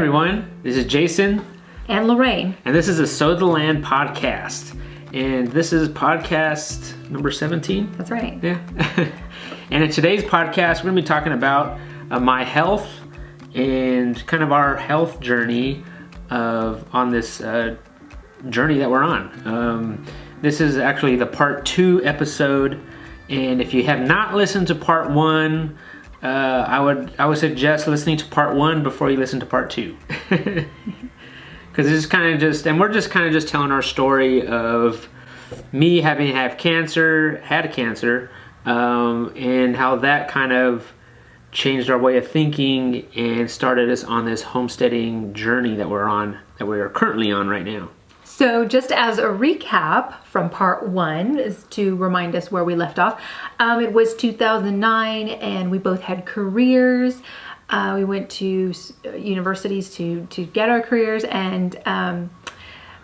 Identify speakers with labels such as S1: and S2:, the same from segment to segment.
S1: everyone, this is Jason.
S2: And Lorraine.
S1: And this is a Sow the Land podcast. And this is podcast number 17.
S2: That's right.
S1: Yeah. And in today's podcast, we're going to be talking about my health and kind of our health journey on this journey that we're on. This is actually the part 2 episode. And if you have not listened to part 1, I would suggest listening to part 1 before you listen to part 2. Because this is kind of just, and we're just kind of just telling our story of me having had cancer, and how that kind of changed our way of thinking and started us on this homesteading journey that we are currently on right now.
S2: So just as a recap from part 1, is to remind us where we left off. It was 2009 and we both had careers. We went to universities to get our careers, and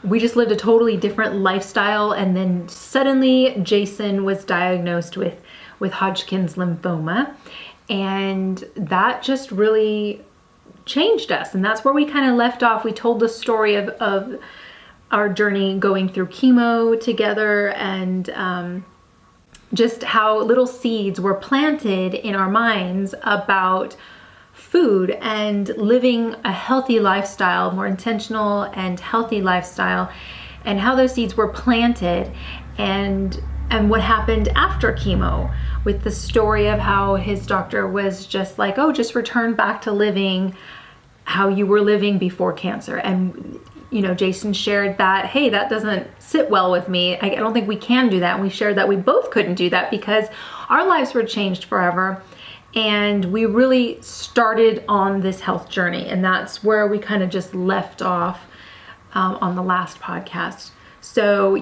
S2: we just lived a totally different lifestyle. And then suddenly Jason was diagnosed with Hodgkin's lymphoma, and that just really changed us. And that's where we kind of left off. We told the story of our journey going through chemo together, and just how little seeds were planted in our minds about food and living a healthy lifestyle, more intentional and healthy lifestyle, and how those seeds were planted, and what happened after chemo, with the story of how his doctor was just like, oh, just return back to living how you were living before cancer. And you know, Jason shared that, hey, that doesn't sit well with me. I don't think we can do that. And we shared that we both couldn't do that because our lives were changed forever. And we really started on this health journey. And that's where we kind of just left off on the last podcast. So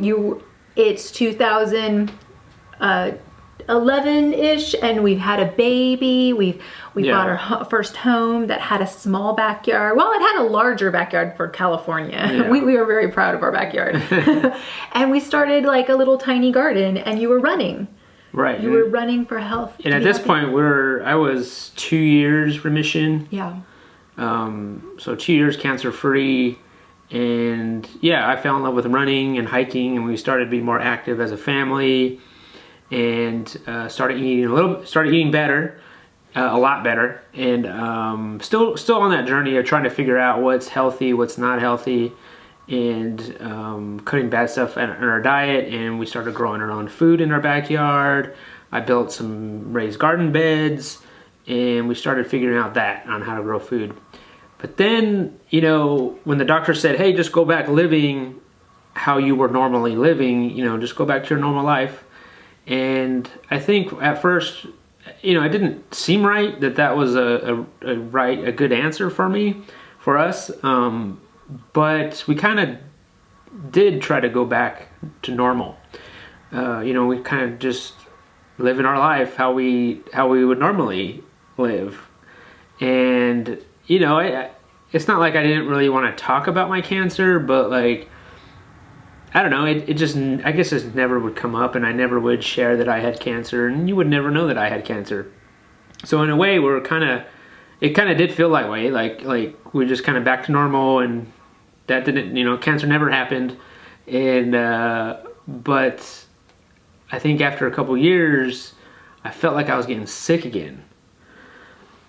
S2: it's 2011-ish, and we've had a baby. We bought our first home that had a small backyard. Well, it had a larger backyard for California.
S1: Yeah.
S2: We were very proud of our backyard. And we started like a little tiny garden, and you were running.
S1: Right.
S2: You were running for health.
S1: And at this point, I was 2 years remission.
S2: Yeah.
S1: So 2 years cancer free. And yeah, I fell in love with running and hiking, and we started being more active as a family, and started eating better, a lot better, and still on that journey of trying to figure out what's healthy, what's not healthy, and cutting bad stuff in our diet. And we started growing our own food in our backyard. I built some raised garden beds, and we started figuring out on how to grow food. But then, you know, when the doctor said, hey, just go back living how you were normally living, you know, just go back to your normal life. And I think at first, you know, it didn't seem right that was a good answer for us. But we kind of did try to go back to normal. You know, we kind of just living our life how we would normally live. And, you know, it's not like I didn't really want to talk about my cancer, but like, I don't know, I guess it never would come up, and I never would share that I had cancer, and you would never know that I had cancer. So in a way, it kind of did feel that way, like we're just kind of back to normal, and that didn't, you know, cancer never happened. And but I think after a couple years, I felt like I was getting sick again.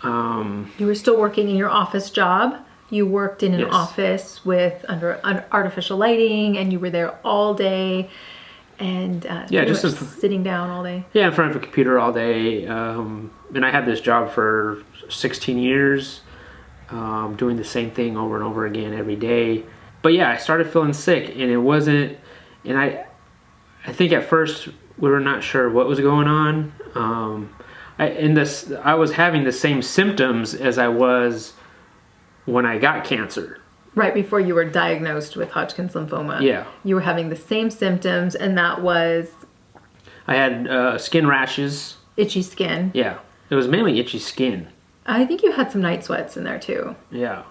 S2: You were still working in your office job. You worked in an office under artificial lighting, and you were there all day, and just sitting down all day. Yeah,
S1: in front of a computer all day. And I had this job for 16 years, doing the same thing over and over again every day. But yeah, I started feeling sick, and it wasn't. And I think at first we were not sure what was going on. I was having the same symptoms as I was when I got cancer.
S2: Right before you were diagnosed with Hodgkin's lymphoma.
S1: Yeah.
S2: You were having the same symptoms, and that was?
S1: I had skin rashes.
S2: Itchy skin.
S1: Yeah. It was mainly itchy skin.
S2: I think you had some night sweats in there too.
S1: Yeah.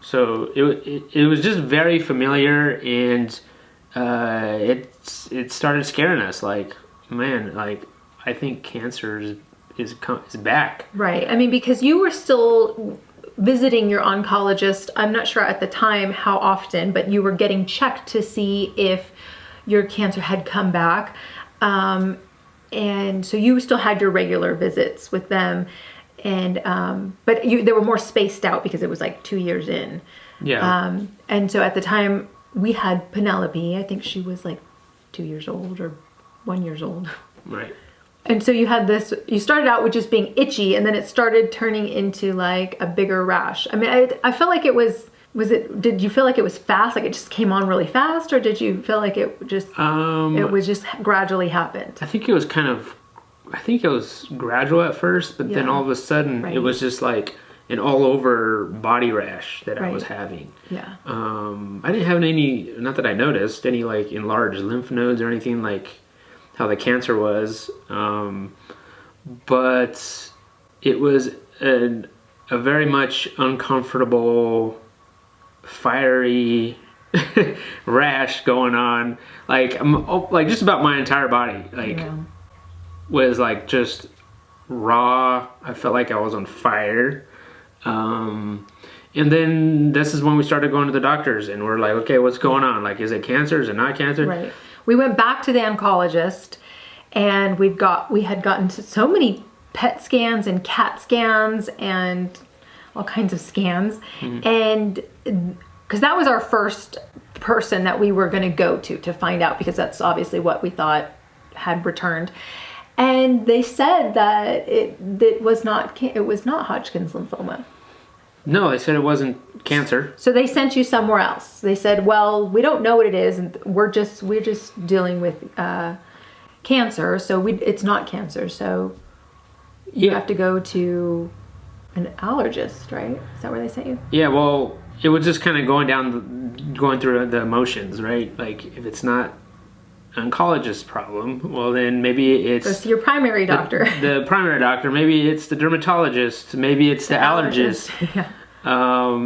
S1: So it was just very familiar, and it started scaring us. Like, man, like, I think cancer is back.
S2: Right. I mean, because you were still visiting your oncologist. I'm not sure at the time how often, but you were getting checked to see if your cancer had come back. And so you still had your regular visits with them. And, but they were more spaced out because it was like 2 years in.
S1: Yeah.
S2: And so at the time we had Penelope, I think she was like 2 years old or 1 year old.
S1: Right.
S2: And so you had this, you started out with just being itchy, and then it started turning into like a bigger rash. I mean, I felt like it did you feel like it was fast? Like it just came on really fast, or did you feel like it was just gradually happened?
S1: I think it was gradual at first, but then all of a sudden it was just like an all over body rash that I was having.
S2: Yeah.
S1: I didn't have not that I noticed, any like enlarged lymph nodes or anything like how the cancer was. But it was a very much uncomfortable, fiery rash going on. Like just about my entire body. Was like just raw. I felt like I was on fire. And then this is when we started going to the doctors, and we're like, okay, what's going on? Like, is it cancer? Is it not cancer?
S2: Right. We went back to the oncologist, and we had gotten to so many PET scans and CAT scans and all kinds of scans. Mm-hmm. And because that was our first person that we were going to go to find out, because that's obviously what we thought had returned. And they said that it was not Hodgkin's lymphoma.
S1: No, they said it wasn't cancer.
S2: So they sent you somewhere else. They said, well, we don't know what it is, and we're just dealing with cancer, so it's not cancer. So you have to go to an allergist, right? Is that where they sent you? Yeah,
S1: well, it was just kind of going through the emotions, right? Like, if it's not oncologist problem, well then maybe it's
S2: your primary doctor.
S1: The primary doctor, maybe it's the dermatologist, maybe it's the allergist.
S2: Yeah.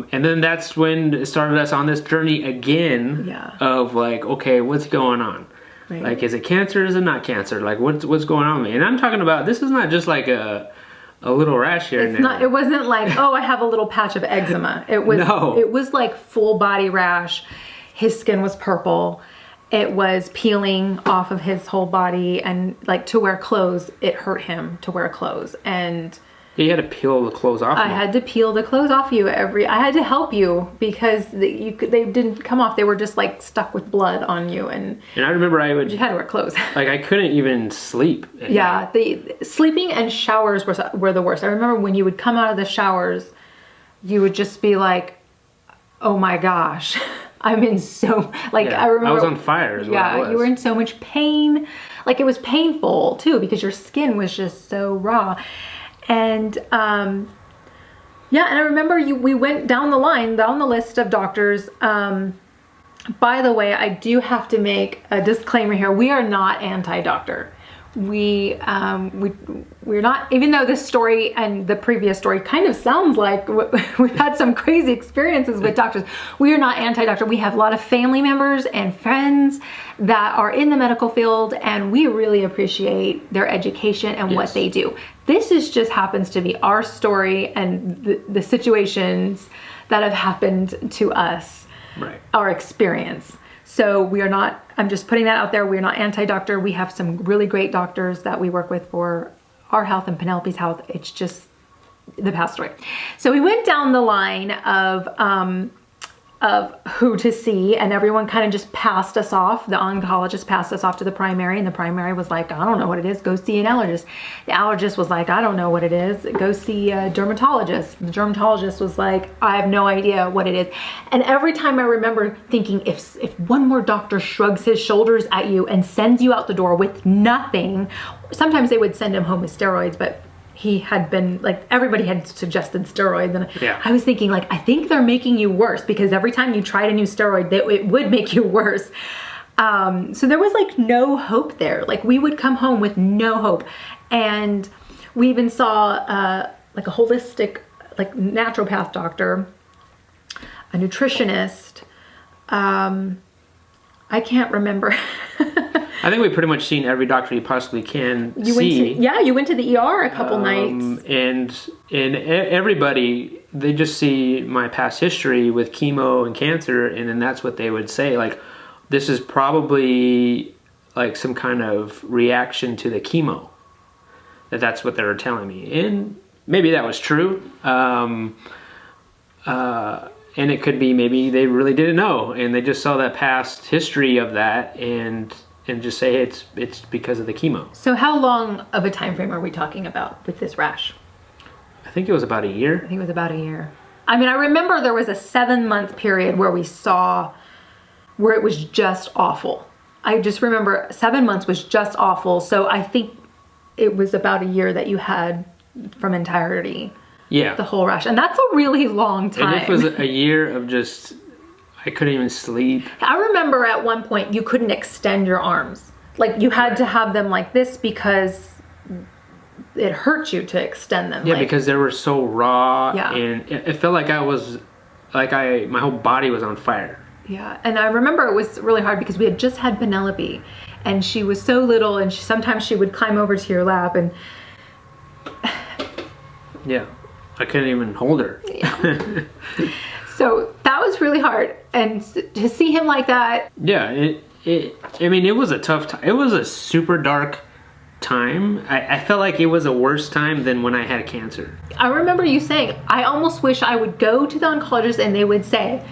S1: And then that's when it started us on this journey again of like, okay, what's going on? Right. Like, is it cancer? Is it not cancer? Like, what's going on with me? And I'm talking about, this is not just like a little rash here and there.
S2: It wasn't like, oh, I have a little patch of eczema. It was like full body rash. His skin was purple. It was peeling off of his whole body, and like to wear clothes, it hurt him to wear clothes. And
S1: you had to peel the clothes off.
S2: I had to peel the clothes off you I had to help you because they didn't come off. They were just like stuck with blood on you. And
S1: I remember
S2: you had to wear clothes.
S1: Like, I couldn't even sleep.
S2: Yeah, the sleeping and showers were the worst. I remember when you would come out of the showers, you would just be like, oh my gosh. I'm in so, like, I remember.
S1: I was on fire is what it was.
S2: You were in so much pain. Like, it was painful, too, because your skin was just so raw. And, and I remember we went down the list of doctors. By the way, I do have to make a disclaimer here. We are not anti-doctor. We're not, even though this story and the previous story kind of sounds like we've had some crazy experiences with doctors. We are not anti-doctor. We have a lot of family members and friends that are in the medical field, and we really appreciate their education and what they do. This just happens to be our story and the situations that have happened to us, our experience. So we are not, I'm just putting that out there, we're not anti-doctor. We have some really great doctors that we work with for our health and Penelope's health. It's just the past story. So we went down the line of who to see, and everyone kind of just passed us off. The oncologist passed us off to the primary, and the primary was like, I don't know what it is, go see an allergist. The allergist was like, I don't know what it is, go see a dermatologist. The dermatologist was like, I have no idea what it is. And every time I remember thinking, if one more doctor shrugs his shoulders at you and sends you out the door with nothing, sometimes they would send him home with steroids, but he had been, like, everybody had suggested steroids, and I was thinking, like, I think they're making you worse, because every time you tried a new steroid, it would make you worse. So there was, like, no hope there. Like, we would come home with no hope. And we even saw, like, a holistic, like, naturopath doctor, a nutritionist. I can't remember.
S1: I think we've pretty much seen every doctor you possibly can see.
S2: You went to the ER a couple nights.
S1: And everybody they just see my past history with chemo and cancer, and then that's what they would say, like, this is probably like some kind of reaction to the chemo. That's what they were telling me, and maybe that was true. And it could be maybe they really didn't know, and they just saw that past history of that, and just say it's because of the chemo.
S2: So how long of a time frame are we talking about with this rash?
S1: I think it was about a year.
S2: I think it was about a year. I mean, I remember there was a 7-month period where we saw where it was just awful. I just remember 7 months was just awful. So I think it was about a year that you had from entirety.
S1: Yeah.
S2: The whole rash. And that's a really long time.
S1: And it was a year of just, I couldn't even sleep.
S2: I remember at one point you couldn't extend your arms. Like you had to have them like this because it hurt you to extend them.
S1: Yeah,
S2: like,
S1: because they were so raw.
S2: Yeah.
S1: And it felt like my whole body was on fire.
S2: Yeah. And I remember it was really hard because we had just had Penelope and she was so little, and sometimes she would climb over to your lap and
S1: yeah. I couldn't even hold her.
S2: Yeah. So that was really hard, and to see him like that.
S1: Yeah, I mean, it was a tough time. It was a super dark time. I felt like it was a worse time than when I had cancer.
S2: I remember you saying, I almost wish I would go to the oncologist and they would say,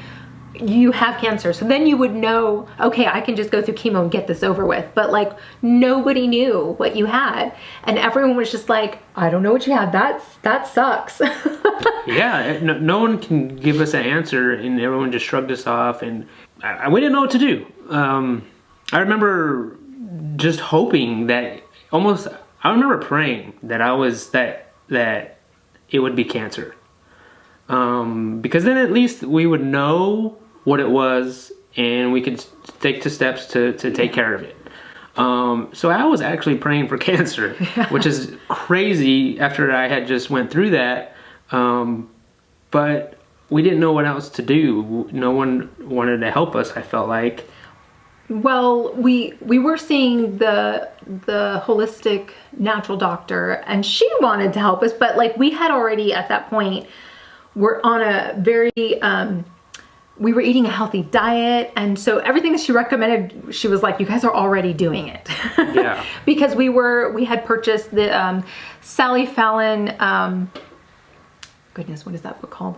S2: you have cancer. So then you would know, okay, I can just go through chemo and get this over with. But like nobody knew what you had. And everyone was just like, I don't know what you have. That sucks.
S1: Yeah, no one can give us an answer, and everyone just shrugged us off, and we didn't know what to do. I remember just hoping that I remember praying that that it would be cancer. Because then at least we would know what it was, and we could take the steps to take care of it. So I was actually praying for cancer, which is crazy after I had just went through that. But we didn't know what else to do. No one wanted to help us, I felt like.
S2: Well, we were seeing the holistic natural doctor, and she wanted to help us, but like we had already at that point, we're on a very, we were eating a healthy diet. And so everything that she recommended, she was like, you guys are already doing it.
S1: Yeah.
S2: Because we had purchased the Sally Fallon, goodness, what is that book called?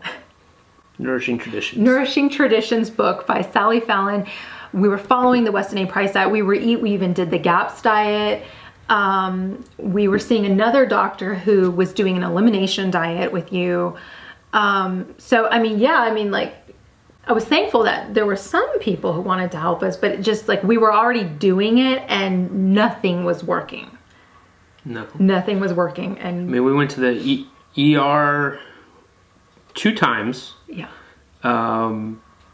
S1: Nourishing Traditions.
S2: Nourishing Traditions book by Sally Fallon. We were following the Weston A. Price diet. We even did the GAPS diet. We were seeing another doctor who was doing an elimination diet with you. So, I mean, like, I was thankful that there were some people who wanted to help us, but it just like we were already doing it and nothing was working.
S1: No.
S2: Nothing was working. And
S1: I mean, we went to the ER 2 times.
S2: Yeah.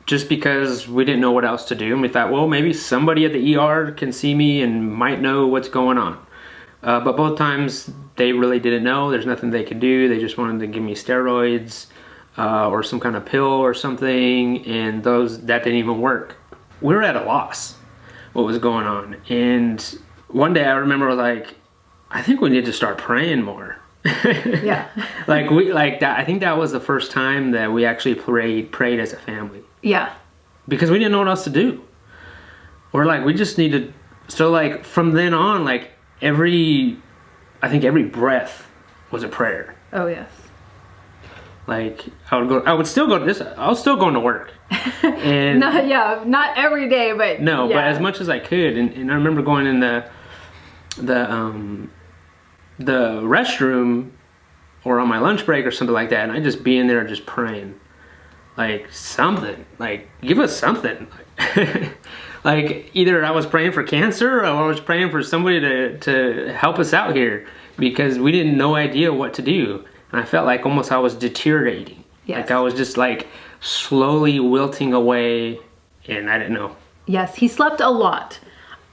S1: Just because we didn't know what else to do. And we thought, well, maybe somebody at the ER can see me and might know what's going on. But both times they really didn't know. There's nothing they could do. They just wanted to give me steroids or some kind of pill or something. And that didn't even work. We were at a loss what was going on. And one day I remember like, I think we need to start praying more.
S2: Yeah.
S1: I think that was the first time that we actually prayed as a family.
S2: Yeah.
S1: Because we didn't know what else to do. We're like, we just need to. So like from then on, like every breath was a prayer.
S2: Oh yes.
S1: Like I would still go to this. I was still going to work. And
S2: not every day, but
S1: no,
S2: yeah.
S1: but as much as I could. And I remember going in the restroom or on my lunch break or something like that, and I'd just be in there just praying. Like something, like give us something. Like either I was praying for cancer or I was praying for somebody to help us out here because we didn't no idea what to do. And I felt like almost I was deteriorating.
S2: Yes.
S1: Like I was just like slowly wilting away and I didn't know.
S2: Yes, he slept a lot.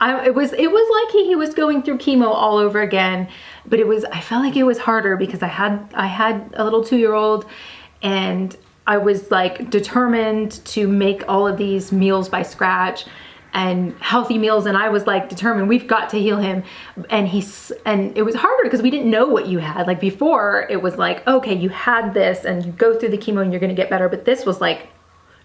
S2: It was like he was going through chemo all over again, but I felt like it was harder because I had a little 2-year-old and I was like determined to make all of these meals by scratch. and healthy meals, and I was like determined we've got to heal him. And it was harder because we didn't know what you had. Like before it was like, okay, you had this and you go through the chemo and you're going to get better, but this was like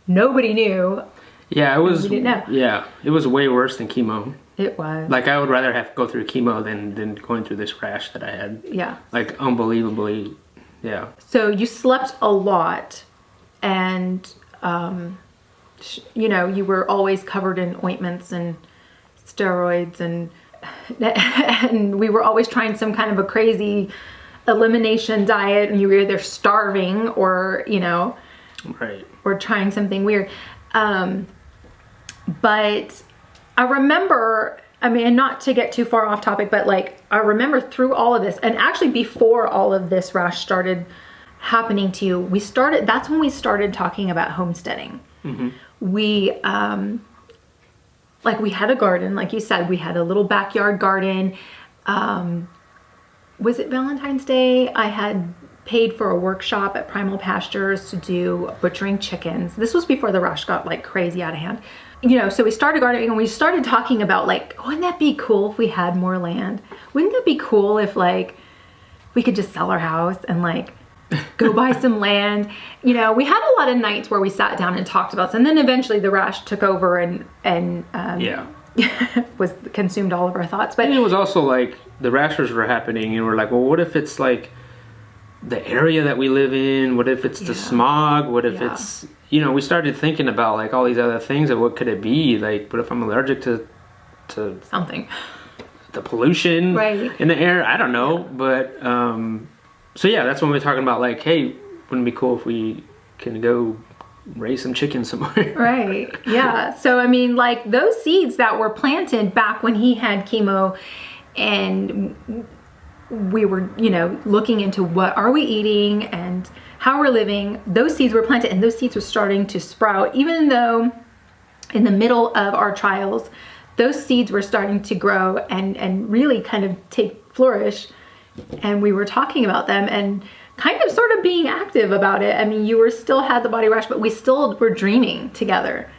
S2: nobody knew.
S1: Yeah, it was.
S2: We didn't know.
S1: Yeah, it was way worse than chemo.
S2: It was.
S1: Like I would rather have to go through chemo than going through this rash that I had.
S2: Yeah.
S1: Like unbelievably, yeah.
S2: So you slept a lot, and you know, you were always covered in ointments and steroids, and we were always trying some kind of a crazy elimination diet, and you were either starving or, you know,
S1: right,
S2: or trying something weird. But I remember, I mean, not to get too far off topic, but like I remember through all of this, and actually before all of this rash started happening to you, that's when we started talking about homesteading.
S1: Mm-hmm.
S2: We like we had a garden, like you said, we had a little backyard garden. Was it Valentine's Day? I had paid for a workshop at Primal Pastures to do butchering chickens. This was before the rash got like crazy out of hand. You know, so we started gardening and we started talking about like, wouldn't that be cool if we had more land? Wouldn't that be cool if like we could just sell our house and like go buy some land? You know, we had a lot of nights where we sat down and talked about this, and then eventually the rash took over and
S1: yeah,
S2: was consumed all of our thoughts. But
S1: and it was also like the rashes were happening, and we're like, well, what if it's like the area that we live in? What if it's the smog? What if it's, you know, we started thinking about like all these other things of what could it be? Like, what if I'm allergic to
S2: something,
S1: the pollution in the air? I don't know, but so yeah, that's when we're talking about like, hey, wouldn't it be cool if we can go raise some chickens somewhere?
S2: Right. Yeah. So I mean, like those seeds that were planted back when he had chemo, and we were, you know, looking into what are we eating and how we're living, those seeds were planted, and those seeds were starting to sprout, even though in the middle of our trials, those seeds were starting to grow and really kind of flourish. And we were talking about them and kind of sort of being active about it. I mean, you still had the body rash, but we still were dreaming together.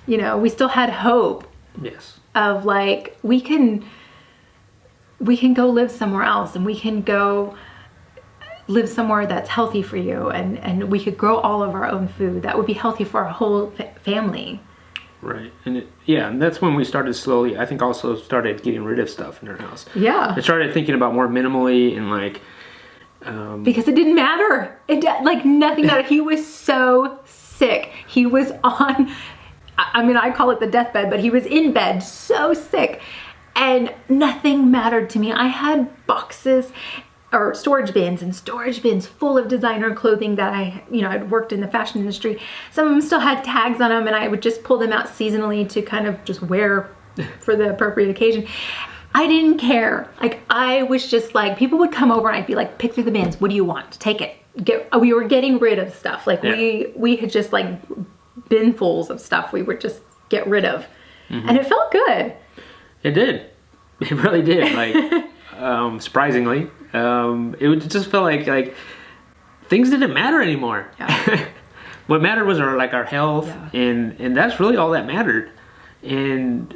S2: You know, we still had hope.
S1: Yes.
S2: Of like, we can go live somewhere else, and we can go live somewhere that's healthy for you, and we could grow all of our own food that would be healthy for our whole family. Right.
S1: And and that's when we started slowly, I think, also started getting rid of stuff in our house.
S2: Yeah.
S1: I started thinking about more minimally and like
S2: because it didn't matter. Like nothing mattered. He was so sick. He was on, I mean, I call it the deathbed, but he was in bed so sick, and nothing mattered to me. I had boxes or storage bins full of designer clothing that I'd worked in the fashion industry. Some of them still had tags on them, and I would just pull them out seasonally to kind of just wear for the appropriate occasion. I didn't care. Like, I was just like, people would come over and I'd be like, pick through the bins. What do you want? Take it. We were getting rid of stuff. Like we had just like binfuls of stuff we would just get rid of. Mm-hmm. And it felt good.
S1: It did. It really did. Like, surprisingly, it just felt like things didn't matter anymore. Yeah. What mattered was our health, and that's really all that mattered, and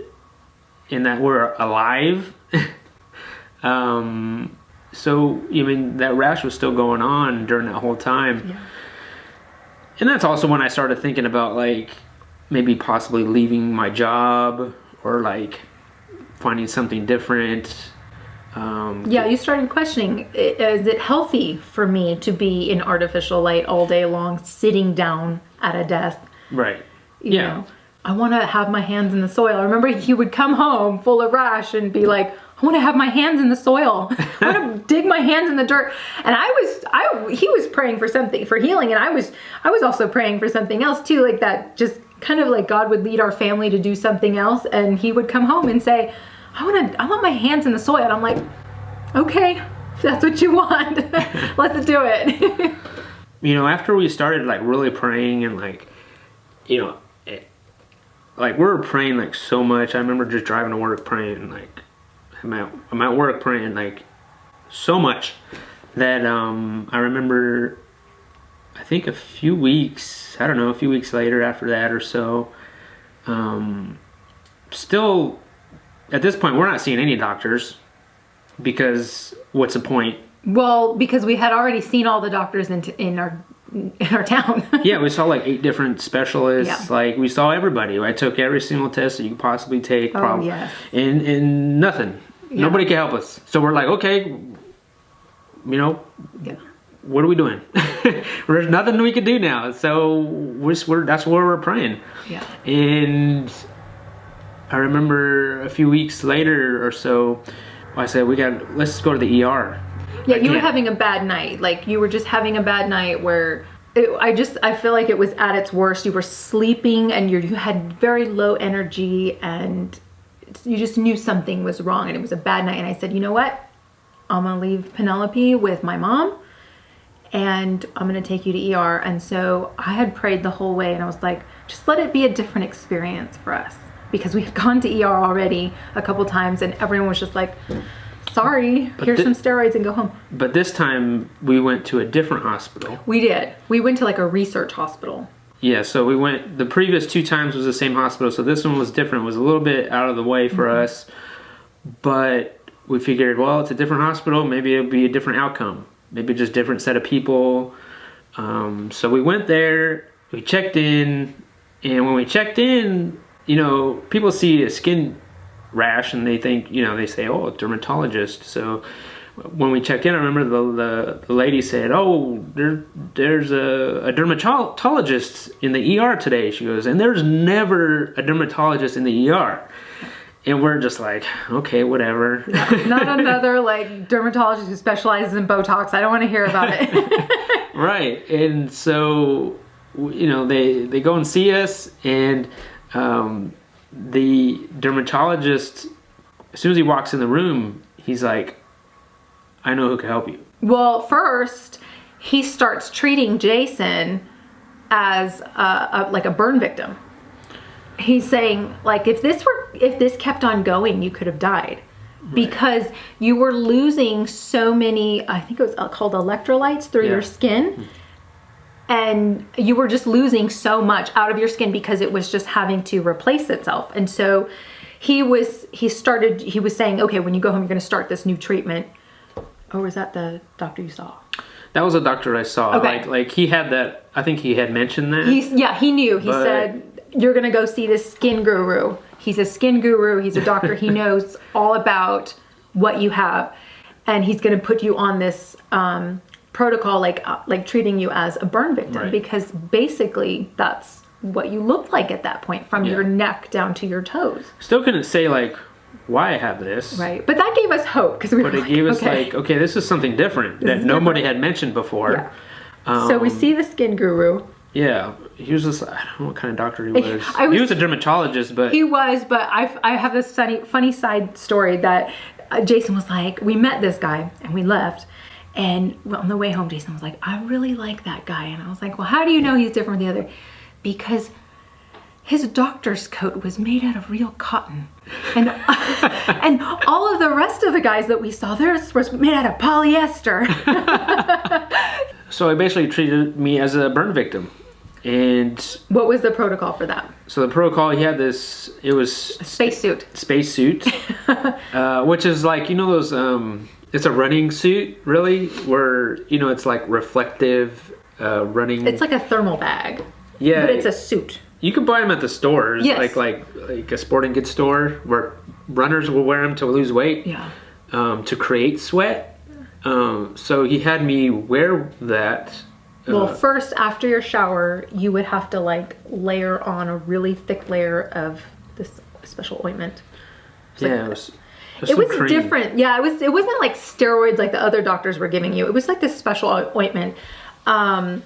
S1: that we're alive. So I mean, that rash was still going on during that whole time, and that's also when I started thinking about like maybe possibly leaving my job or like finding something different.
S2: You started questioning, is it healthy for me to be in artificial light all day long, sitting down at a desk?
S1: Right.
S2: You know, I want to have my hands in the soil. I remember he would come home full of rash and be like, I want to have my hands in the soil. I want to dig my hands in the dirt. And he was praying for something, for healing. And I was also praying for something else too, like that, just kind of like God would lead our family to do something else. And he would come home and say, I want my hands in the soil. And I'm like, okay, if that's what you want, let's do it.
S1: You know, after we started like really praying and like, you know, like we were praying like so much. I remember just driving to work praying, like I'm at work praying like so much that I remember, I think a few weeks later after that or so, still, at this point, we're not seeing any doctors because what's the point?
S2: Well, because we had already seen all the doctors in our town.
S1: Yeah, we saw like 8 different specialists.
S2: Yeah.
S1: Like we saw everybody. I took every single test that you could possibly take.
S2: Oh, yes.
S1: And nothing.
S2: Yeah.
S1: Nobody could help us. So we're like, okay, you know,
S2: Yeah.
S1: what are we doing? There's nothing we can do now. So that's where we're praying.
S2: Yeah.
S1: And I remember a few weeks later or so, I said, let's go to the ER.
S2: Yeah, you were having a bad night. Like, you were just having a bad night where I feel like it was at its worst. You were sleeping and you had very low energy and you just knew something was wrong and it was a bad night. And I said, you know what? I'm going to leave Penelope with my mom and I'm going to take you to ER. And so I had prayed the whole way and I was like, just let it be a different experience for us. Because we had gone to ER already a couple times and everyone was just like, sorry, here's some steroids and go home.
S1: But this time we went to a different hospital.
S2: We did. We went to like a research hospital.
S1: Yeah, so we went, the previous 2 times was the same hospital, so this one was different. It was a little bit out of the way for us, but we figured, well, it's a different hospital, maybe it'll be a different outcome. Maybe just different set of people. So we went there, we checked in, and when we checked in, you know, people see a skin rash and they think, you know, they say, oh, a dermatologist. So when we checked in, I remember the lady said, oh, there's a dermatologist in the ER today. She goes, and there's never a dermatologist in the ER. And we're just like, okay, whatever.
S2: Not another like dermatologist who specializes in Botox. I don't want to hear about it.
S1: Right. And so, you know, they go and see us and the dermatologist, as soon as he walks in the room, he's like, I know who can help you. Well,
S2: first, he starts treating Jason as like a burn victim. He's saying, like, if this kept on going, you could have died. Right. Because you were losing so many, I think it was called electrolytes through your skin. And you were just losing so much out of your skin because it was just having to replace itself. And so he was saying, okay, when you go home, you're going to start this new treatment. Or was that the doctor you saw?
S1: That was a doctor I saw.
S2: Okay.
S1: Like he had that, I think he had mentioned that.
S2: He knew. He said, you're going to go see this skin guru. He's a skin guru. He's a doctor. He knows all about what you have. And he's going to put you on this protocol, like treating you as a burn victim. Right. Because basically that's what you looked like at that point, from your neck down to your toes.
S1: Still couldn't say like why I have this.
S2: Right. But that gave us hope because we were
S1: it gave us like, okay, this is something different that nobody had mentioned before.
S2: Yeah. So we see the skin guru.
S1: Yeah, he was just, I don't know what kind of doctor he was. He was a dermatologist, but...
S2: He was, but I have this funny side story that Jason was like, we met this guy and we left. And on the way home, Jason was like, I really like that guy. And I was like, well, how do you know he's different from the other? Because his doctor's coat was made out of real cotton. And and all of the rest of the guys that we saw, theirs was made out of polyester.
S1: So he basically treated me as a burn victim. And
S2: what was the protocol for that?
S1: So the protocol, he had this, it was...
S2: a spacesuit.
S1: Spacesuit. Which is like, you know those, it's a running suit, really, where, you know, it's like reflective running...
S2: It's like a thermal bag.
S1: Yeah.
S2: But it's a suit.
S1: You can buy them at the stores,
S2: yes.
S1: like a sporting goods store, where runners will wear them to lose weight, to create sweat. So he had me wear that.
S2: Well, first, after your shower, you would have to like layer on a really thick layer of this special ointment.
S1: It was
S2: different. Yeah, it wasn't like steroids like the other doctors were giving you. It was like this special ointment. And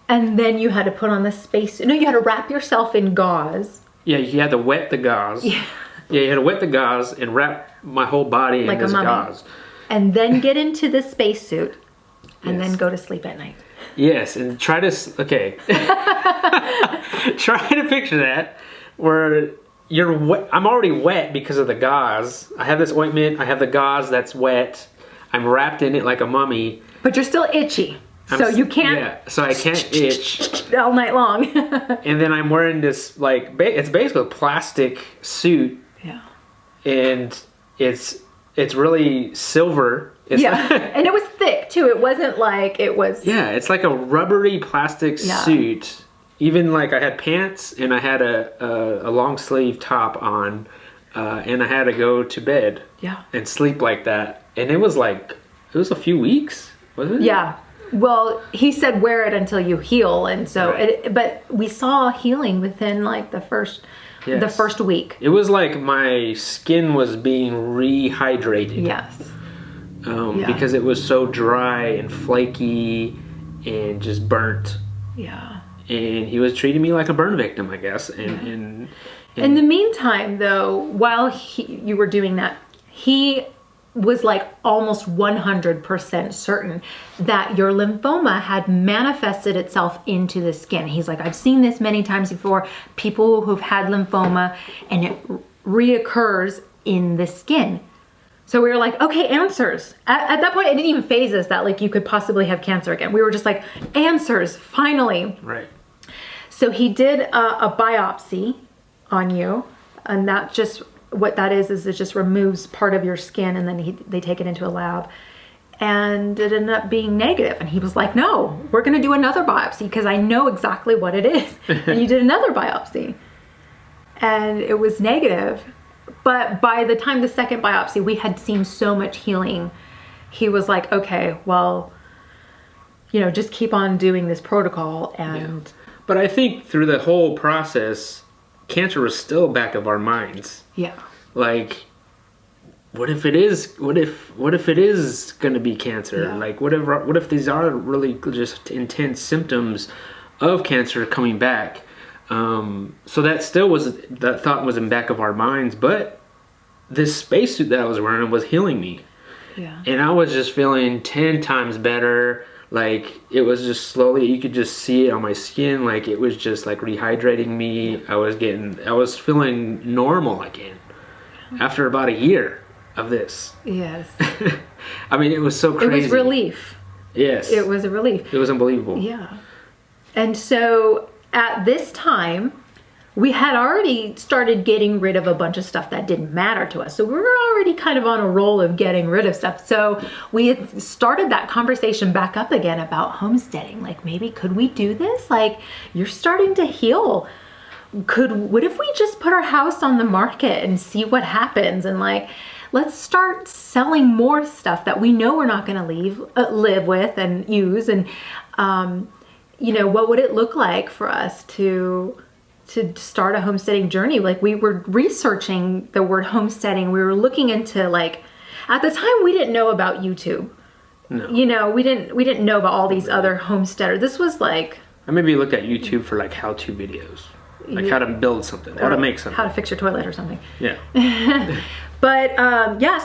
S2: then you had to put on the space. No, you had to wrap yourself in gauze.
S1: Yeah, you had to wet the gauze. Yeah, you had to wet the gauze and wrap my whole body in this gauze.
S2: And then get into the spacesuit and then go to sleep at night.
S1: Yes, and try to picture that where you're wet. I'm already wet because of the gauze. I have this ointment, I have the gauze that's wet. I'm wrapped in it like a mummy.
S2: But you're still itchy. So you can't.
S1: Yeah, so I can't itch.
S2: All night long.
S1: And then I'm wearing this, like, it's basically a plastic suit.
S2: Yeah.
S1: And it's really silver. It's
S2: And it was thick too. It wasn't like it was.
S1: Yeah, it's like a rubbery plastic suit. Even like I had pants and I had a long sleeve top on, and I had to go to bed.
S2: Yeah.
S1: And sleep like that. And it was a few weeks, wasn't it?
S2: Yeah. Well, he said wear it until you heal, and so
S1: Right.
S2: but we saw healing within like the first week.
S1: It was like my skin was being rehydrated.
S2: Yes.
S1: Because it was so dry and flaky and just burnt.
S2: Yeah.
S1: And he was treating me like a burn victim, I guess. And
S2: in the meantime, though, while you were doing that, he was like almost 100% certain that your lymphoma had manifested itself into the skin. He's like, I've seen this many times before, people who've had lymphoma, and it reoccurs in the skin. So we were like, okay, answers. At that point, it didn't even faze us that like you could possibly have cancer again. We were just like, answers, finally.
S1: Right.
S2: So he did a biopsy on you, and that just, what that is it just removes part of your skin, and then they take it into a lab, and it ended up being negative. And he was like, no, we're going to do another biopsy because I know exactly what it is. And you did another biopsy, and it was negative. But by the time the second biopsy, we had seen so much healing. He was like, okay, well, just keep on doing this protocol. And
S1: But I think through the whole process, cancer was still back of our minds.
S2: yeah.
S1: Like, what if it is going to be cancer?
S2: Yeah.
S1: Like, what if these are really just intense symptoms of cancer coming back? So that thought was in back of our minds, but this spacesuit that I was wearing was healing me.
S2: Yeah.
S1: And I was just feeling 10 times better. Like, it was just slowly, you could just see it on my skin. Like, it was just like rehydrating me. I was feeling normal again after about a year of this.
S2: Yes.
S1: I mean, it was so crazy.
S2: It was relief.
S1: Yes.
S2: It was a relief.
S1: It was unbelievable.
S2: Yeah. And so at this time, we had already started getting rid of a bunch of stuff that didn't matter to us. So we were already kind of on a roll of getting rid of stuff. So we had started that conversation back up again about homesteading. Like, maybe could we do this? Like, you're starting to heal. What if we just put our house on the market and see what happens? And like, let's start selling more stuff that we know we're not going to live with and use. And, what would it look like for us to start a homesteading journey? Like, we were researching the word homesteading. We were looking into, like, at the time we didn't know about YouTube. No. We didn't know about all these other homesteaders. This was like,
S1: I maybe looked at YouTube for like how-to videos. Like how to build something, how to make something.
S2: How to fix your toilet or something.
S1: Yeah.
S2: But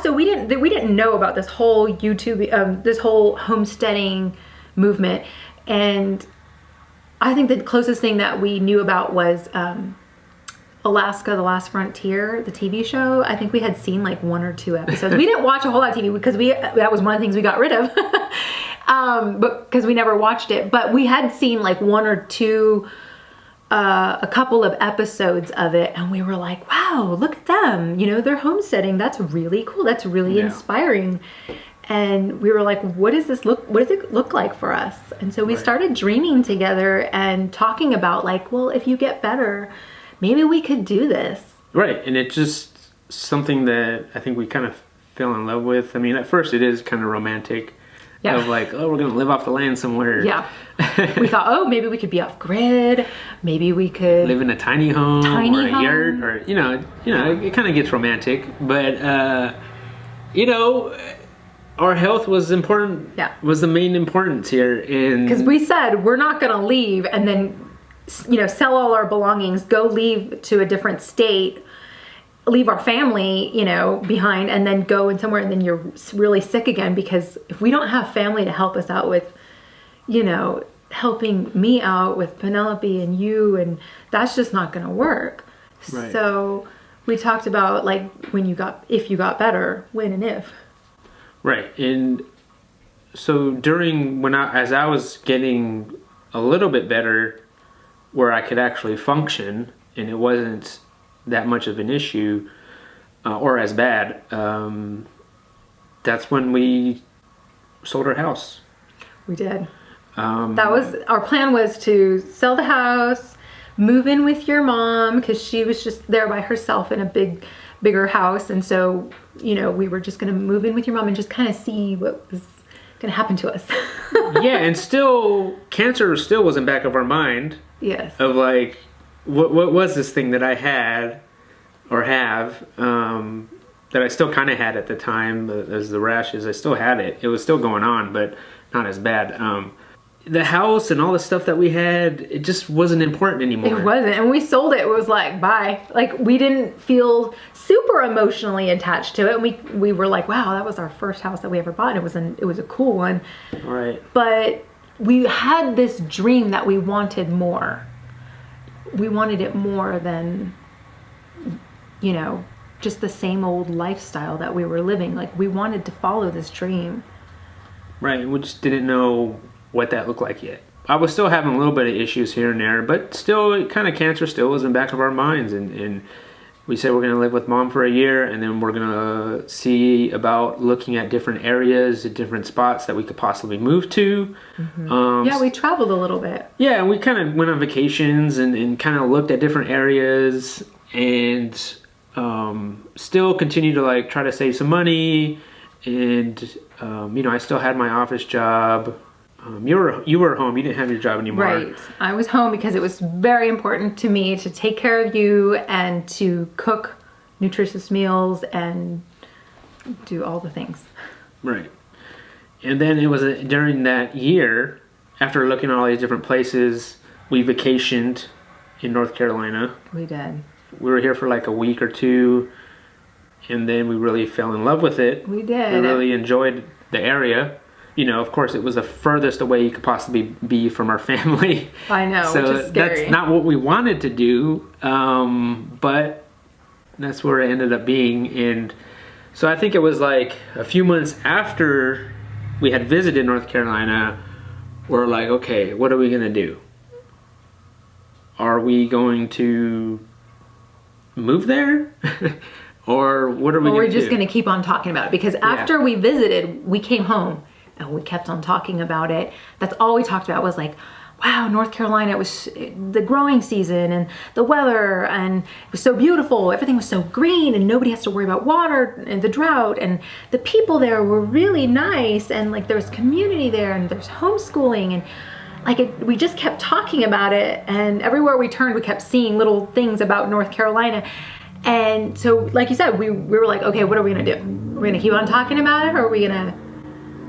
S2: so we didn't know about this whole YouTube, this whole homesteading movement. And I think the closest thing that we knew about was Alaska, The Last Frontier, the TV show. I think we had seen like 1 or 2 episodes. We didn't watch a whole lot of TV because that was one of the things we got rid of, but because we never watched it. But we had seen like 1 or 2, a couple of episodes of it, and we were like, wow, look at them. They're homesteading. That's really cool. That's really inspiring. And we were like, what does it look like for us? And so we started dreaming together and talking about like, well, if you get better, maybe we could do this.
S1: Right. And it's just something that I think we kind of fell in love with. I mean, at first it is kind of romantic. Yeah. Of like, oh, we're going to live off the land somewhere.
S2: Yeah. We thought, oh, maybe we could be off grid. Maybe we could
S1: live in a tiny home or a yurt, or, it kind of gets romantic. But, our health was important. Yeah. Was the main importance here.
S2: Because we said we're not going to leave and then, sell all our belongings, go leave to a different state, leave our family, behind, and then go in somewhere and then you're really sick again. Because if we don't have family to help us out with, helping me out with Penelope and you, and that's just not going to work. Right. So we talked about like if you got better, when and if.
S1: Right. And so during as I was getting a little bit better, where I could actually function, and it wasn't that much of an issue or as bad, that's when we sold our house.
S2: We did. That was our plan, was to sell the house, move in with your mom, because she was just there by herself in a bigger house, and so we were just going to move in with your mom and just kind of see what was going to happen to us.
S1: Yeah, and cancer still was in the back of our mind.
S2: Yes.
S1: Of like, what was this thing that I had or have that I still kind of had at the time, as the rashes. I still had it. It was still going on, but not as bad. The house and all the stuff that we had, it just wasn't important anymore.
S2: It wasn't. And we sold it. It was like, bye. Like, we didn't feel super emotionally attached to it. And we were like, wow, that was our first house that we ever bought. It was a cool one.
S1: Right.
S2: But we had this dream that we wanted more. We wanted it more than, just the same old lifestyle that we were living. Like, we wanted to follow this dream.
S1: Right. We just didn't know what that looked like yet. I was still having a little bit of issues here and there, but still, kind of cancer still was in the back of our minds. And we said we're going to live with mom for a year, and then we're going to see about looking at different areas, at different spots that we could possibly move to.
S2: Mm-hmm. We traveled a little bit.
S1: Yeah, we kind of went on vacations and kind of looked at different areas, and still continued to try to save some money. And I still had my office job. You were home. You didn't have your job anymore.
S2: Right. I was home because it was very important to me to take care of you and to cook nutritious meals and do all the things.
S1: Right. And then it was during that year, after looking at all these different places, we vacationed in North Carolina.
S2: We did.
S1: We were here for like a week or two, and then we really fell in love with it.
S2: We did.
S1: We really enjoyed the area. Of course, it was the furthest away you could possibly be from our family.
S2: I know,
S1: so
S2: which is scary.
S1: That's not what we wanted to do, but that's where it ended up being. And so I think it was like a few months after we had visited North Carolina, we're like, okay, what are we going to do? Are we going to move there? Or what are we going to do?
S2: We're just going to keep on talking about it. Because after we visited, we came home and we kept on talking about it. That's all we talked about, was like, wow, North Carolina, it was the growing season and the weather, and it was so beautiful. Everything was so green, and nobody has to worry about water and the drought, and the people there were really nice, and there was community there, and there's homeschooling, and we just kept talking about it, and everywhere we turned, we kept seeing little things about North Carolina. And so, like you said, we were like, okay, what are we gonna do? We're gonna keep on talking about it, or are we gonna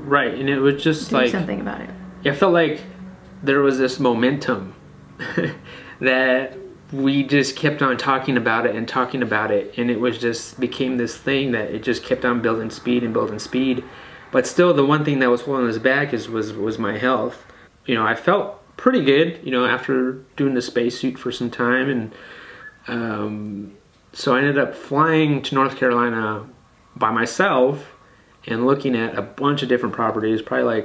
S1: Right, and it was just
S2: do something about it?
S1: It felt like there was this momentum that we just kept on talking about it, and it was just became this thing that it just kept on building speed. But still, the one thing that was holding us back was my health. I felt pretty good, after doing the spacesuit for some time, and so I ended up flying to North Carolina by myself and looking at a bunch of different properties, probably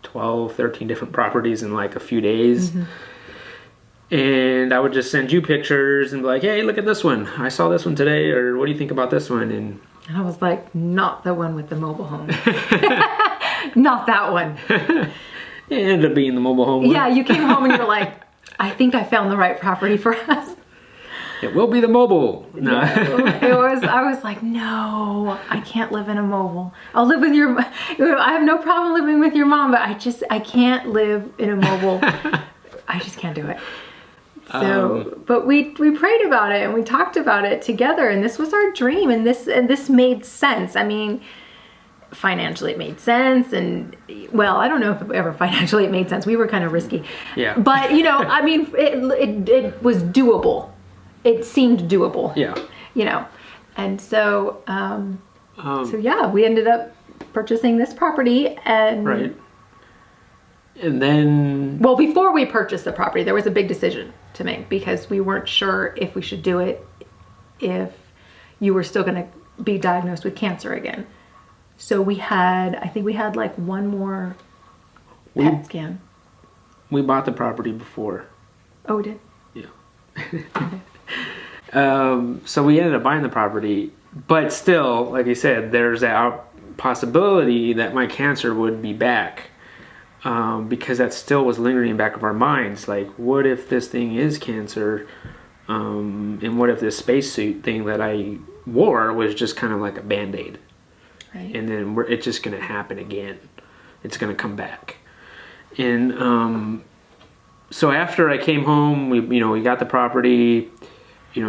S1: 12, 13 different properties in a few days. Mm-hmm. And I would just send you pictures and be like, hey, look at this one. I saw this one today, or what do you think about this one? And
S2: I was like, not the one with the mobile home. Not that one.
S1: It ended up being the mobile home one.
S2: Yeah, you came home and you were like, I think I found the right property for us.
S1: It will be the mobile. No.
S2: I was like, no, I can't live in a mobile. I'll live with I have no problem living with your mom, but I can't live in a mobile. I just can't do it. So, but we prayed about it and we talked about it together, and this was our dream, and this made sense. I mean, financially it made sense, and well, I don't know if ever financially it made sense. We were kind of risky.
S1: Yeah.
S2: But I mean, it was doable. It seemed doable.
S1: Yeah.
S2: And so, we ended up purchasing this property, and
S1: right. And then,
S2: well, before we purchased the property, there was a big decision to make, because we weren't sure if we should do it if you were still going to be diagnosed with cancer again. So I think we had like one more PET scan.
S1: We bought the property before.
S2: Oh, we did?
S1: Yeah. So we ended up buying the property, but still, like I said, there's that possibility that my cancer would be back, because that still was lingering in the back of our minds. Like, what if this thing is cancer? And what if this spacesuit thing that I wore was just kind of like a Band-Aid?
S2: Right.
S1: And then it's just going to happen again. It's going to come back. And so after I came home, we got the property.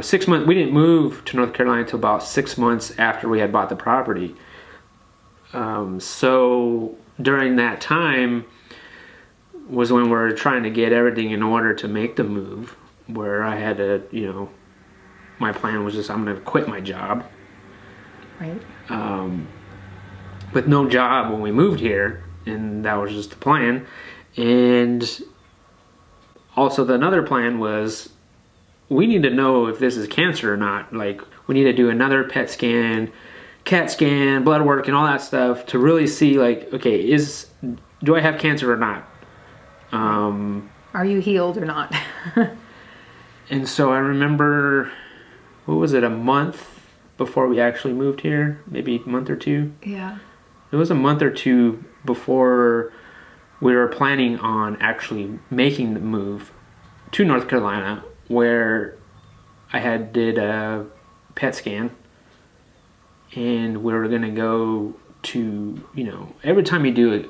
S1: 6 months. We didn't move to North Carolina until about 6 months after we had bought the property. So during that time was when we were trying to get everything in order to make the move. Where I had to, my plan was just I'm going to quit my job.
S2: Right.
S1: With no job when we moved here, and that was just the plan. And also another plan was we need to know if this is cancer or not. Like, we need to do another PET scan, CAT scan, blood work, and all that stuff to really see, like, okay, do I have cancer or not?
S2: Are you healed or not?
S1: And so I remember, what was it, a month before we actually moved here? Maybe a month or two?
S2: Yeah.
S1: It was a month or two before we were planning on actually making the move to North Carolina, where I did a PET scan, and we were going to go to, every time you do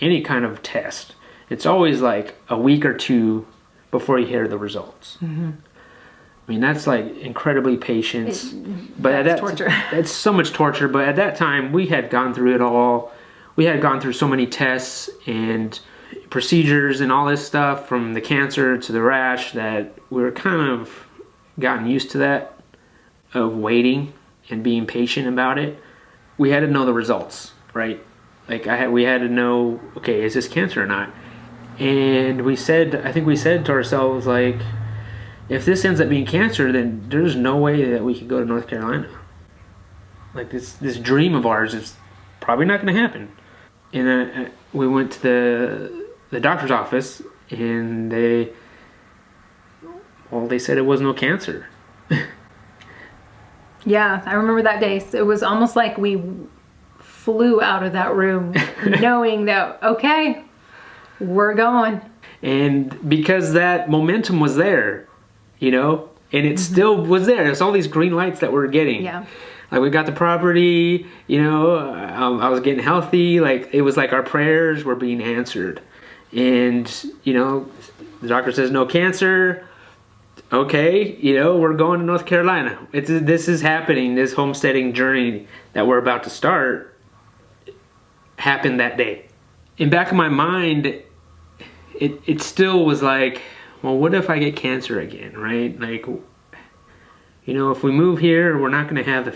S1: any kind of test, it's always like a week or two before you hear the results.
S2: Mm-hmm.
S1: I mean, that's like incredibly patient.
S2: That's torture.
S1: It's so much torture. But at that time, we had gone through it all. We had gone through so many tests and procedures and all this stuff, from the cancer to the rash, that we were kind of gotten used to that, of waiting and being patient about it. We had to know the results, right? Like, we had to know, okay, is this cancer or not? And I think we said to ourselves, like, if this ends up being cancer, then there's no way that we could go to North Carolina. Like, this dream of ours is probably not going to happen. And we went to the doctor's office, and they said it was no cancer.
S2: Yeah, I remember that day. So it was almost like we flew out of that room knowing that, okay, we're going. And
S1: because that momentum was there, and it still was there. It's all these green lights that we're getting.
S2: Yeah.
S1: Like, we got the property, I was getting healthy. Like, it was like our prayers were being answered. And, the doctor says no cancer. Okay, we're going to North Carolina. This is happening. This homesteading journey that we're about to start happened that day. In back of my mind, it still was like, well, what if I get cancer again, right? Like, if we move here, we're not going to have our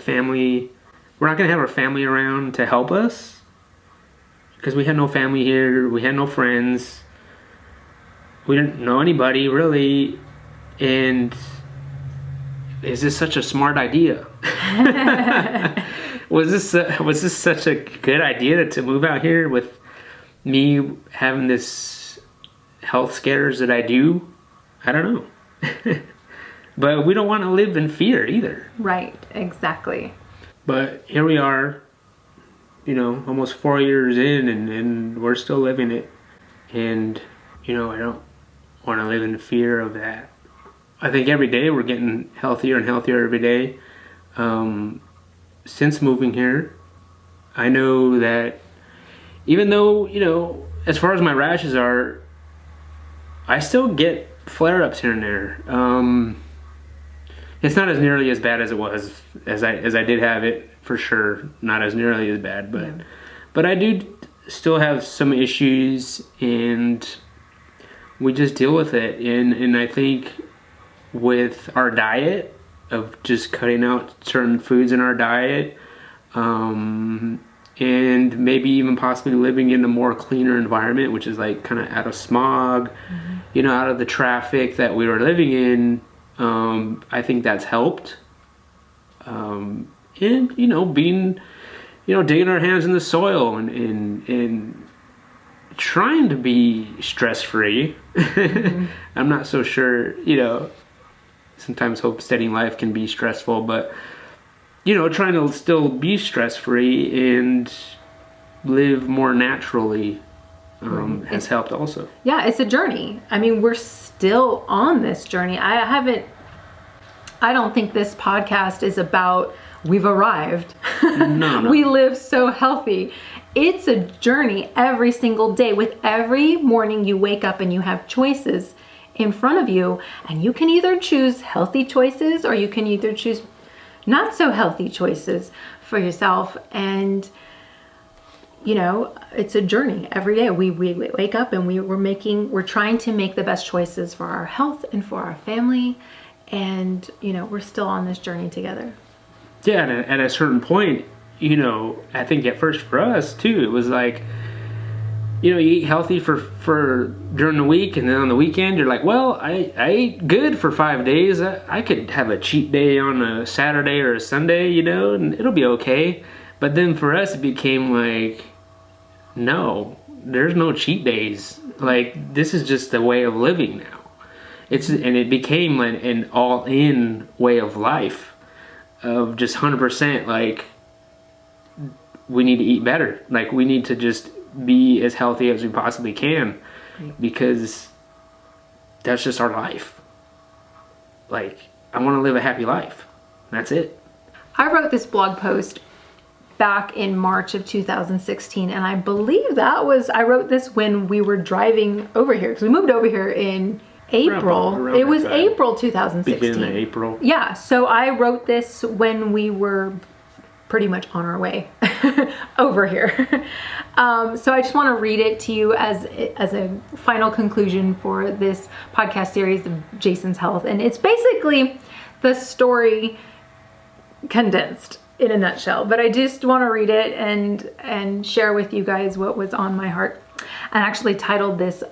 S1: family around to help us, because we had no family here, we had no friends, we didn't know anybody really, and is this such a smart idea? Was this such a good idea to move out here with me having this health scares that I do? I don't know. But we don't want to live in fear either.
S2: Right, exactly.
S1: But here we are, almost 4 years in, and we're still living it. And, I don't want to live in fear of that. I think every day we're getting healthier and healthier every day. Since moving here, I know that even though, as far as my rashes are, I still get flare-ups here and there. It's not as nearly as bad as it was, as I did have it, for sure. Not as nearly as bad, but I do still have some issues, and we just deal with it. And I think with our diet, of just cutting out certain foods in our diet, and maybe even possibly living in a more cleaner environment, which is like kind of out of smog, out of the traffic that we were living in. I think that's helped. And, being digging our hands in the soil and trying to be stress-free. I'm not so sure, sometimes homesteading life can be stressful, but, trying to still be stress-free and live more naturally has helped also.
S2: Yeah, it's a journey. I mean, we're still on this journey. I don't think this podcast is about we've arrived. No. We live so healthy. It's a journey every single day. With every morning you wake up and you have choices in front of you, and you can either choose healthy choices or you can either choose not so healthy choices for yourself. And it's a journey every day. We wake up and we're trying to make the best choices for our health and for our family. And, we're still on this journey together.
S1: Yeah, and at a certain point, I think at first for us too, it was like, you eat healthy for during the week, and then on the weekend you're like, well, I ate good for 5 days. I could have a cheat day on a Saturday or a Sunday, and it'll be okay. But then for us it became like, no, there's no cheat days. Like, this is just a way of living now. And it became an all-in way of life, of just 100% like, we need to eat better. Like, we need to just be as healthy as we possibly can, because that's just our life. Like, I want to live a happy life. That's it.
S2: I wrote this blog post back in March of 2016, and I believe I wrote this when we were driving over here, because we moved over here in April.
S1: Around
S2: it was
S1: time.
S2: April 2016.
S1: Beginning of April.
S2: Yeah, so I wrote this when we were pretty much on our way over here. So I just want to read it to you as a final conclusion for this podcast series of Jason's health. And it's basically the story condensed in a nutshell, but I just want to read it and share with you guys what was on my heart. I actually titled this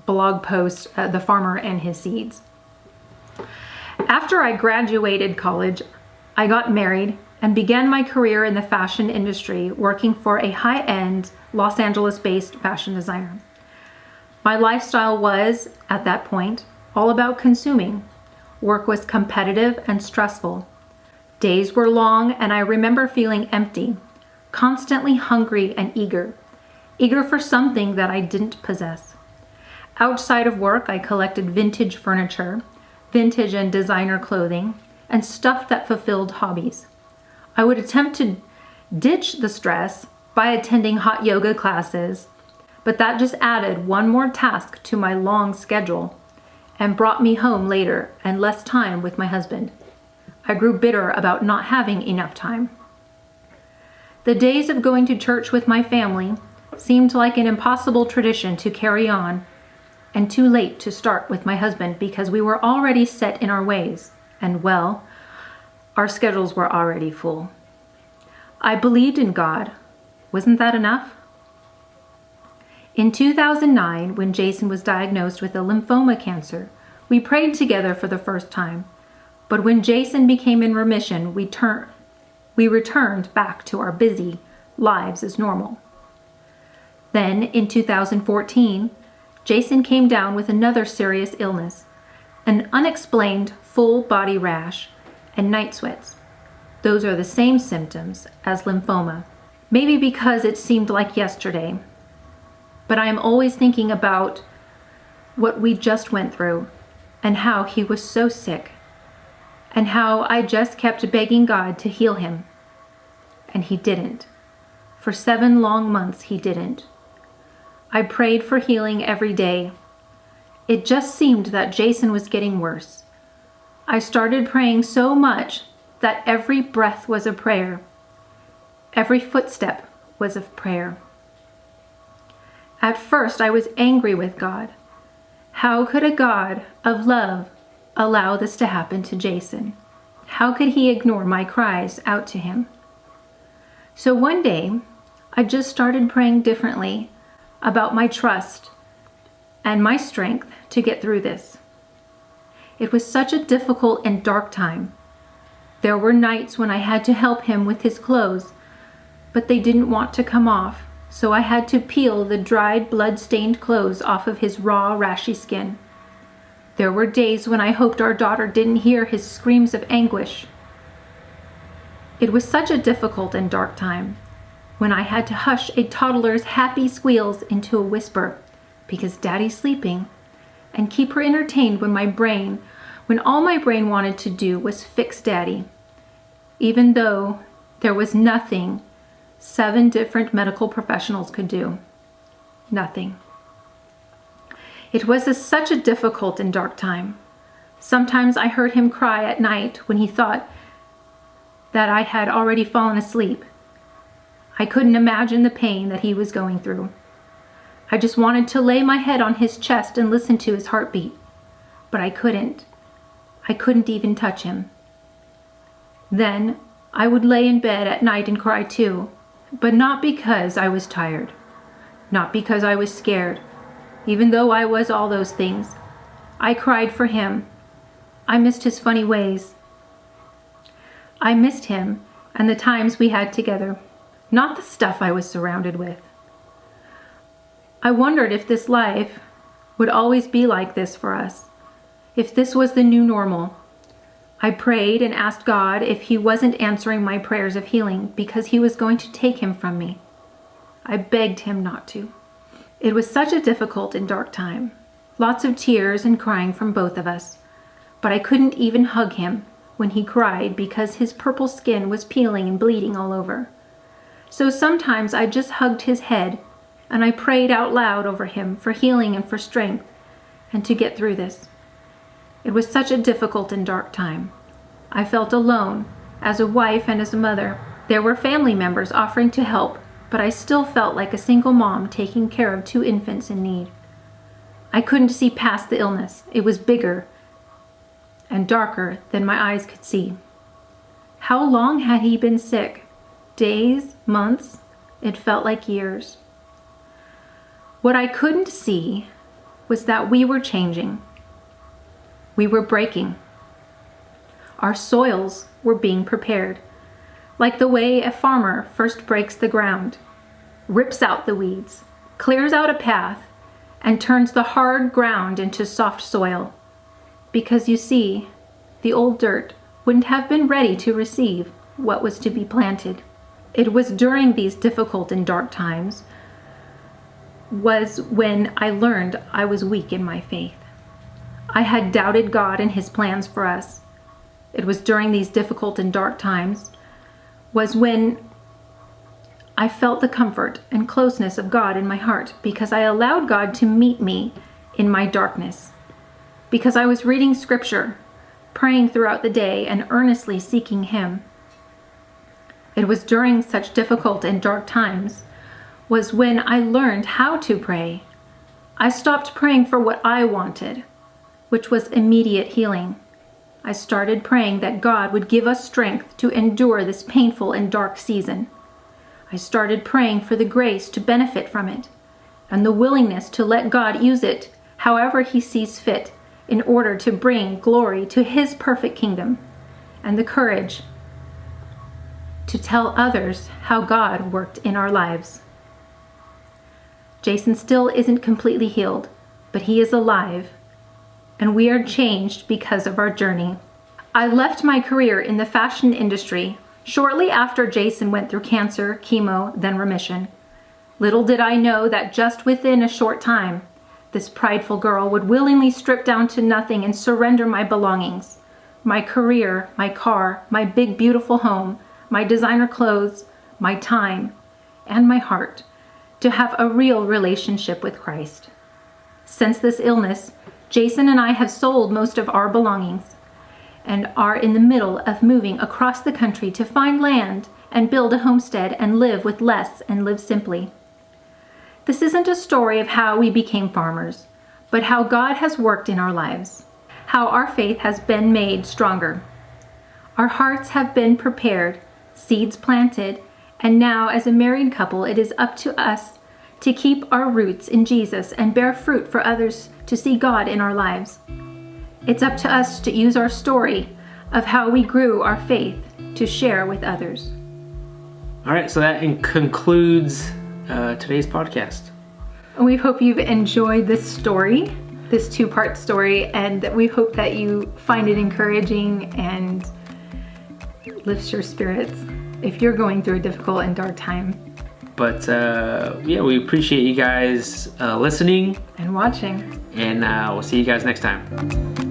S2: blog post, The Farmer and His Seeds. After I graduated college, I got married and began my career in the fashion industry, working for a high-end Los Angeles-based fashion designer. My lifestyle was, at that point, all about consuming. Work was competitive and stressful. Days were long, and I remember feeling empty, constantly hungry and eager for something that I didn't possess. Outside of work, I collected vintage furniture, vintage and designer clothing, and stuff that fulfilled hobbies. I would attempt to ditch the stress by attending hot yoga classes, but that just added one more task to my long schedule and brought me home later and less time with my husband. I grew bitter about not having enough time. The days of going to church with my family seemed like an impossible tradition to carry on, and too late to start with my husband because we were already set in our ways, and well, our schedules were already full. I believed in God. Wasn't that enough? In 2009, when Jason was diagnosed with a lymphoma cancer, we prayed together for the first time. But when Jason became in remission, we returned back to our busy lives as normal. Then, in 2014, Jason came down with another serious illness, an unexplained full body rash and night sweats. Those are the same symptoms as lymphoma. Maybe because it seemed like yesterday, but I am always thinking about what we just went through and how he was so sick and how I just kept begging God to heal him. And he didn't. For 7 long months, he didn't. I prayed for healing every day. It just seemed that Jason was getting worse. I started praying so much that every breath was a prayer. Every footstep was a prayer. At first, I was angry with God. How could a God of love allow this to happen to Jason? How could he ignore my cries out to him? So one day, I just started praying differently about my trust and my strength to get through this. It was such a difficult and dark time. There were nights when I had to help him with his clothes, but they didn't want to come off, so I had to peel the dried, blood-stained clothes off of his raw, rashy skin. There were days when I hoped our daughter didn't hear his screams of anguish. It was such a difficult and dark time when I had to hush a toddler's happy squeals into a whisper because Daddy's sleeping, and keep her entertained when all my brain wanted to do was fix Daddy, even though there was nothing 7 different medical professionals could do. Nothing. It was such a difficult and dark time. Sometimes I heard him cry at night when he thought that I had already fallen asleep. I couldn't imagine the pain that he was going through. I just wanted to lay my head on his chest and listen to his heartbeat, but I couldn't. I couldn't even touch him. Then I would lay in bed at night and cry too, but not because I was tired, not because I was scared, even though I was all those things. I cried for him. I missed his funny ways. I missed him and the times we had together, not the stuff I was surrounded with. I wondered if this life would always be like this for us, if this was the new normal. I prayed and asked God if he wasn't answering my prayers of healing because he was going to take him from me. I begged him not to. It was such a difficult and dark time. Lots of tears and crying from both of us, but I couldn't even hug him when he cried because his purple skin was peeling and bleeding all over. So sometimes I just hugged his head and I prayed out loud over him for healing and for strength and to get through this. It was such a difficult and dark time. I felt alone as a wife and as a mother. There were family members offering to help, but I still felt like a single mom taking care of 2 infants in need. I couldn't see past the illness. It was bigger and darker than my eyes could see. How long had he been sick? Days? Months? It felt like years. What I couldn't see was that we were changing. We were breaking. Our soils were being prepared, like the way a farmer first breaks the ground, rips out the weeds, clears out a path, and turns the hard ground into soft soil. Because you see, the old dirt wouldn't have been ready to receive what was to be planted. It was during these difficult and dark times was when I learned I was weak in my faith. I had doubted God and his plans for us. It was during these difficult and dark times was when I felt the comfort and closeness of God in my heart because I allowed God to meet me in my darkness. Because I was reading scripture, praying throughout the day, and earnestly seeking him. It was during such difficult and dark times was when I learned how to pray. I stopped praying for what I wanted, which was immediate healing. I started praying that God would give us strength to endure this painful and dark season. I started praying for the grace to benefit from it and the willingness to let God use it however he sees fit in order to bring glory to his perfect kingdom, and the courage to tell others how God worked in our lives. Jason still isn't completely healed, but he is alive, and we are changed because of our journey. I left my career in the fashion industry shortly after Jason went through cancer, chemo, then remission. Little did I know that just within a short time, this prideful girl would willingly strip down to nothing and surrender my belongings, my career, my car, my big beautiful home, my designer clothes, my time, and my heart, to have a real relationship with Christ. Since this illness, Jason and I have sold most of our belongings and are in the middle of moving across the country to find land and build a homestead and live with less and live simply. This isn't a story of how we became farmers, but how God has worked in our lives, how our faith has been made stronger. Our hearts have been prepared, seeds planted, and now as a married couple, it is up to us to keep our roots in Jesus and bear fruit for others to see God in our lives. It's up to us to use our story of how we grew our faith to share with others.
S1: All right, so that concludes today's podcast.
S2: We hope you've enjoyed this story, this 2-part story, and that we hope that you find it encouraging and lifts your spirits if you're going through a difficult and dark time.
S1: But yeah, we appreciate you guys listening
S2: and watching.
S1: And we'll see you guys next time.